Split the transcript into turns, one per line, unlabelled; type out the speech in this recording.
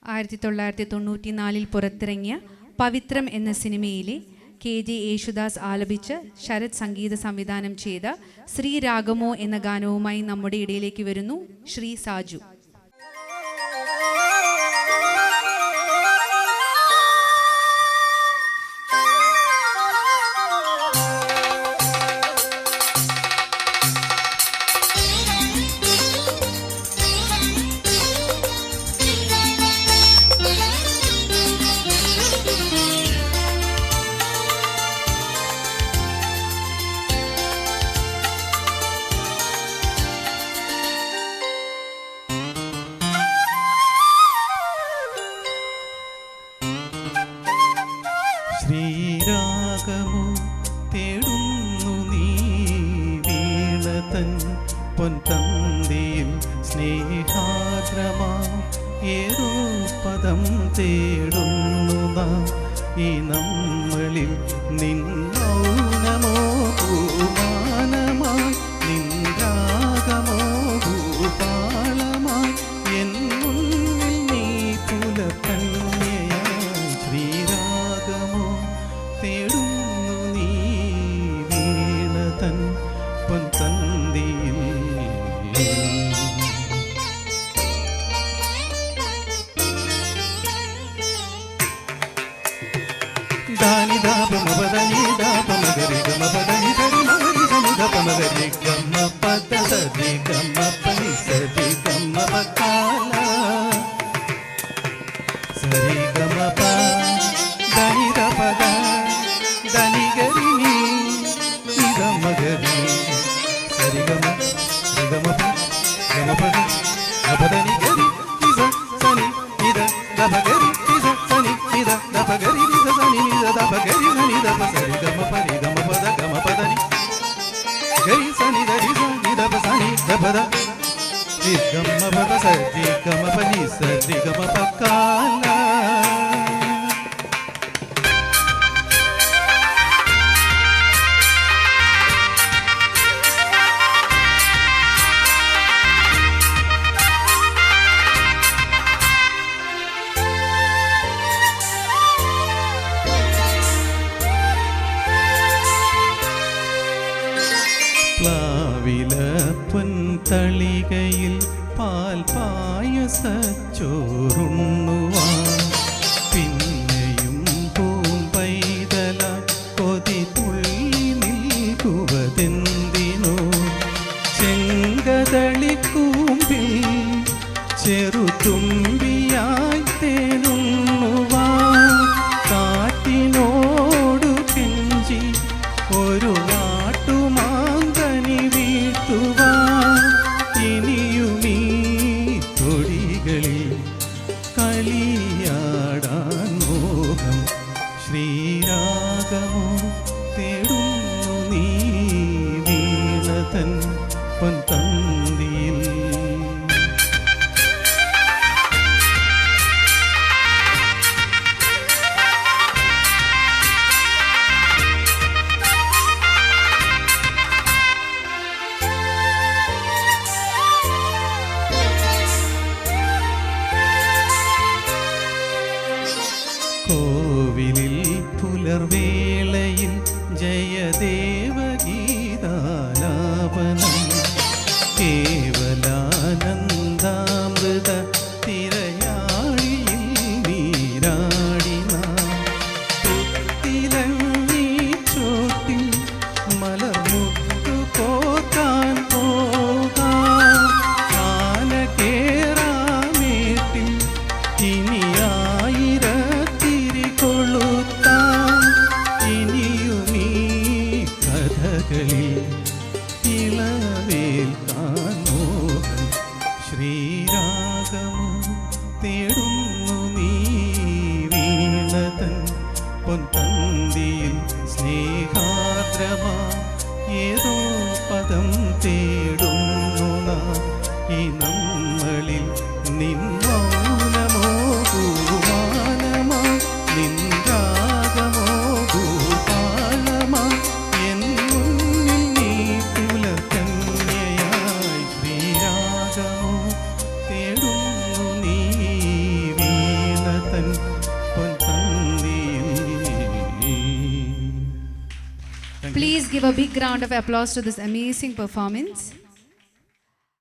1994 പുറത്തിറങ്ങിയ പവിത്രം എന്ന സിനിമയിലെ KJ യേശുദാസ് ആലപിച്ച് ശരത് സംഗീത സംവിധാനം ചെയ്ത ശ്രീരാഗമോ എന്ന ഗാനവുമായി നമ്മുടെ ഇടയിലേക്ക് വരുന്നു ശ്രീ സാജു.
ശ്രീരാഗമോ തേടുന്നു നീ വീണതൻ പൊൻതന്തിയിൽ സ്നേഹാദ്രമാ ഏതോ പദം തേടുന്നു നാം ഈ നമ്മളിൽ നിൻ മൗനമോ പൂമാനമായി നിൻ രാഗമോ ഭൂപാളമായി എൻ മുന്നിൽ നീ പുലക്കന്യയായി ശ്രീരാഗമോ തേടുന്നു നീ വീണതൻ പൊൻതന്തിയിൽ. ധാനി ധാപമപദനി ധാപമഗരി ഗമപദനി ധരി മഗരി ധനി ധപമഗരി ഗമ പദധരി ഗമ പനി സരി ഗമ പകാല സരി ഗമ പ ധനി ധപദ ധനി ഗരി നി ഗമഗരി സരി ഗമ ഗമ പ ഗമ പദ ഗപദനി ഗരി ഇസ സനി ഇദ ഗമഗരി ഇസ സനി ഇദ ഗപഗരി ഇസ സനി ഇദ ഗപഗരി സനി ദ സരി ഗമ പനി ഗമ പദ ഗമ പദനി ഗരി സനി ദ രി സനി ദ സനി ഗപദ രി ഗമ പദ സരി ഗമ പനി സരി ഗമ പകാല. പ്ലാവില പൊൻതളികയിൽ പാൽ പായസച്ചോറുണ്ണുവാൻ പിന്നെയും പൂമ്പൈതലായി കൊതി തുള്ളി നിൽക്കുവതെന്തിനോ ചെങ്കതളിക്കൂമ്പിൽ ചെറുതുമ്പിയായി തേനുണ്ണുവാൻ കാറ്റിനോടു കെഞ്ചി ഒരു നാട്ടുമാന്തനി വീഴ്ത്തുവാൻ ഇനിയുമീ തൊടികളിൽ കളിയാടാൻ മോഹം ശ്രീരാഗമോ തേടുന്നു നീ വീണതൻ പൊൻതന്തിയിൽ. കോവിലിൽ പുലർവേളയിൽ ജയദേവഗീതാലാപനം കേവലാനന്ദാമൃത തിരയാഴിയിൽ നീരാടിന തുത്തിലങ്ങി ചോട്ടിൽ മലർമുത്തു കോർക്കാൻ പോകാം ആന കേറാമേട്ടിൽ ഇനിയായിരത്തിരി കൊളുത്താം ഇനിയുമീ കഥകളിൽ ഇളവേൽക്കാൻ മോഹം ശ്രീരാഗമോ തേടുന്നു നീ വീണതൻ പൊൻതന്തിയിൽ സ്നേഹാദ്രമാ ഏതോ പദം തേടുന്നു നാം ഈ നമ്മളിൽ നിൻ മൗനമോ പൂമാനമാ നിൻ രാഗമോ ഭൂപാളമാ എൻ മുന്നിൽ നീ പുലക്കന്യയായി ശ്രീരാഗമോ തേടുന്നു നീ തൻ പൊൻതന്തിയിൽ.
Please give a big round of applause to this amazing performance.